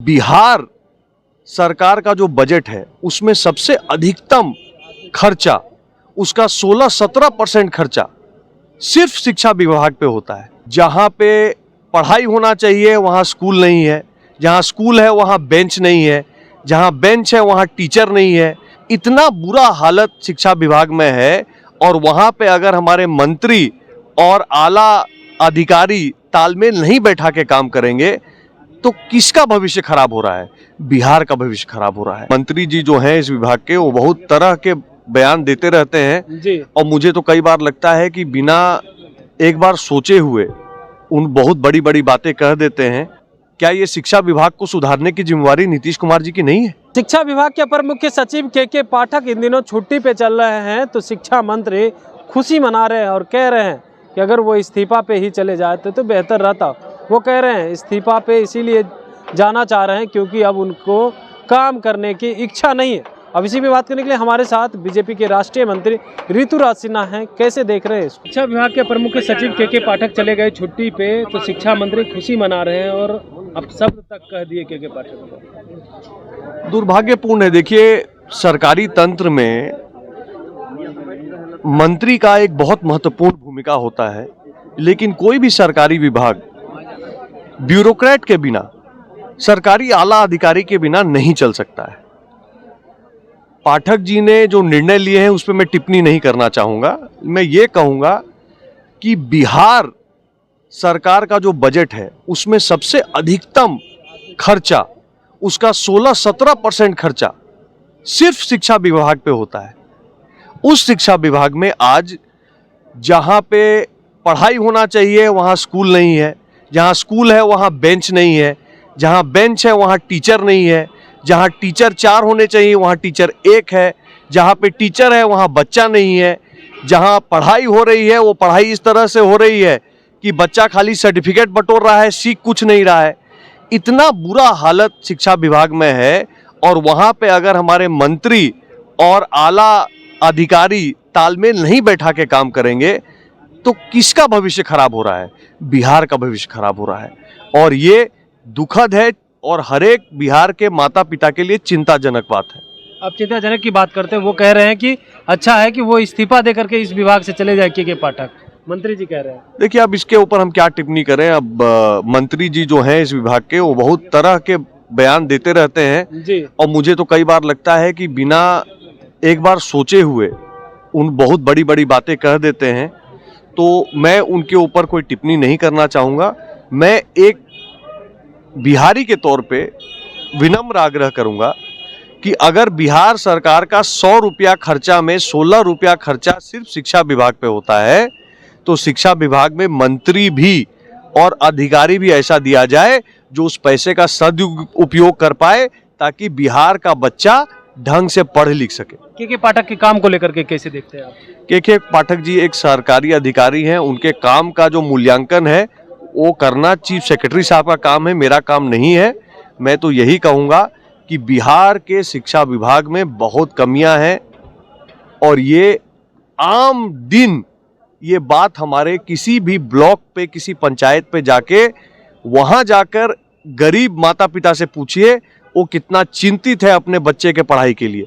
बिहार सरकार का जो बजट है उसमें सबसे अधिकतम खर्चा, उसका 16-17% खर्चा सिर्फ शिक्षा विभाग पे होता है। जहाँ पे पढ़ाई होना चाहिए वहाँ स्कूल नहीं है, जहाँ स्कूल है वहाँ बेंच नहीं है, जहाँ बेंच है वहाँ टीचर नहीं है। इतना बुरा हालत शिक्षा विभाग में है। और वहाँ पे अगर हमारे मंत्री और आला अधिकारी तालमेल नहीं बैठा के काम करेंगे तो किसका भविष्य खराब हो रहा है? बिहार का भविष्य खराब हो रहा है। मंत्री जी जो हैं इस विभाग के, वो बहुत तरह के बयान देते रहते हैं जी। और मुझे तो कई बार लगता है कि बिना एक बार सोचे हुए उन बहुत बड़ी बड़ी बातें कह देते हैं। क्या ये शिक्षा विभाग को सुधारने की जिम्मेवारी नीतीश कुमार जी की नहीं है? शिक्षा विभाग के अपर मुख्य सचिव के पाठक इन दिनों छुट्टी पे चल रहे हैं, तो शिक्षा मंत्री खुशी मना रहे हैं और कह रहे हैं कि अगर वो इस्तीफा पे ही चले जाते तो बेहतर रहता। वो कह रहे हैं इस्तीफा पे इसीलिए जाना चाह रहे हैं क्योंकि अब उनको काम करने की इच्छा नहीं है। अब इसी पे बात करने के लिए हमारे साथ बीजेपी के राष्ट्रीय मंत्री ऋतुराज सिन्हा हैं। कैसे देख रहे हैं? शिक्षा विभाग के प्रमुख सचिव के पाठक चले गए छुट्टी पे, तो शिक्षा मंत्री खुशी मना रहे हैं और अब शब्द तक कह दिए के पाठक को। दुर्भाग्यपूर्ण है। देखिए, सरकारी तंत्र में मंत्री का एक बहुत महत्वपूर्ण भूमिका होता है, लेकिन कोई भी सरकारी विभाग ब्यूरोक्रेट के बिना, सरकारी आला अधिकारी के बिना नहीं चल सकता है। पाठक जी ने जो निर्णय लिए हैं उस पर मैं टिप्पणी नहीं करना चाहूंगा। मैं ये कहूंगा कि बिहार सरकार का जो बजट है उसमें सबसे अधिकतम खर्चा, उसका 16-17% खर्चा सिर्फ शिक्षा विभाग पे होता है। उस शिक्षा विभाग में आज जहाँ पे पढ़ाई होना चाहिए वहाँ स्कूल नहीं है, जहाँ स्कूल है वहाँ बेंच नहीं है, जहाँ बेंच है वहाँ टीचर नहीं है, जहाँ टीचर 4 होने चाहिए वहाँ टीचर 1 है, जहाँ पे टीचर है वहाँ बच्चा नहीं है, जहाँ पढ़ाई हो रही है वो पढ़ाई इस तरह से हो रही है कि बच्चा खाली सर्टिफिकेट बटोर रहा है, सीख कुछ नहीं रहा है। इतना बुरा हालत शिक्षा विभाग में है। और वहाँ पे अगर हमारे मंत्री और आला अधिकारी तालमेल नहीं बैठा के काम करेंगे तो किसका भविष्य खराब हो रहा है? बिहार का भविष्य खराब हो रहा है। और ये दुखद है और हर एक बिहार के माता पिता के लिए चिंताजनक बात है। अब चिंताजनक की बात करते हैं, वो कह रहे हैं कि अच्छा है कि वो इस्तीफा दे करके इस विभाग से चले जाए के पाठक, मंत्री जी कह रहे हैं। देखिए, अब इसके ऊपर हम क्या टिप्पणी करें। अब मंत्री जी जो हैं इस विभाग के, वो बहुत तरह के बयान देते रहते हैं जी। और मुझे तो कई बार लगता है कि बिना एक बार सोचे हुए उन बहुत बड़ी बड़ी बातें कह देते हैं। तो मैं उनके ऊपर कोई टिप्पणी नहीं करना चाहूँगा। मैं एक बिहारी के तौर पे विनम्र आग्रह करूँगा कि अगर बिहार सरकार का 100 रुपया खर्चा में 16 रुपया खर्चा सिर्फ शिक्षा विभाग पे होता है तो शिक्षा विभाग में मंत्री भी और अधिकारी भी ऐसा दिया जाए जो उस पैसे का सदुपयोग कर पाए, ताकि बिहार का बच्चा ढंग से पढ़ लिख सके। के पाठक के काम को लेकर के कैसे देखते हैं आप? के पाठक जी एक सरकारी अधिकारी हैं, उनके काम का जो मूल्यांकन है वो करना चीफ सेक्रेटरी साहब का काम है, मेरा काम नहीं है। मैं तो यही कहूँगा कि बिहार के शिक्षा विभाग में बहुत कमियां हैं और ये आम दिन ये बात हमारे किसी भी ब्लॉक पे, किसी पंचायत पे जाके, वहाँ जाकर गरीब माता पिता से पूछिए वो कितना चिंतित है अपने बच्चे के पढ़ाई के लिए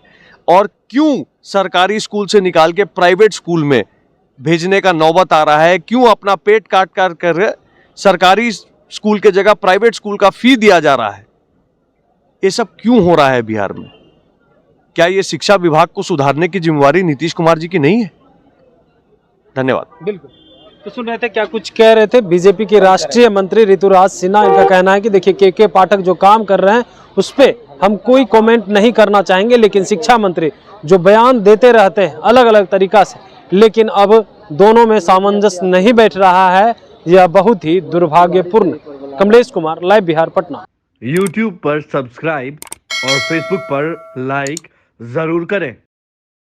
और क्यों सरकारी स्कूल से निकाल के प्राइवेट स्कूल में भेजने का नौबत आ रहा है, क्यों अपना पेट काट कर सरकारी स्कूल के जगह प्राइवेट स्कूल का फी दिया जा रहा है। ये सब क्यों हो रहा है बिहार में? क्या ये शिक्षा विभाग को सुधारने की जिम्मेवारी नीतीश कुमार जी की नहीं है? धन्यवाद। बिल्कुल। तो सुन रहे थे, क्या कुछ कह रहे थे बीजेपी के राष्ट्रीय मंत्री ऋतुराज सिन्हा। इनका कहना है कि देखिए के पाठक जो काम कर रहे हैं उस पर हम कोई कमेंट नहीं करना चाहेंगे, लेकिन शिक्षा मंत्री जो बयान देते रहते हैं अलग अलग तरीका से, लेकिन अब दोनों में सामंजस्य नहीं बैठ रहा है। यह बहुत ही दुर्भाग्यपूर्ण। कमलेश कुमार, लाइव बिहार, पटना। YouTube पर सब्सक्राइब और Facebook पर लाइक जरूर करें।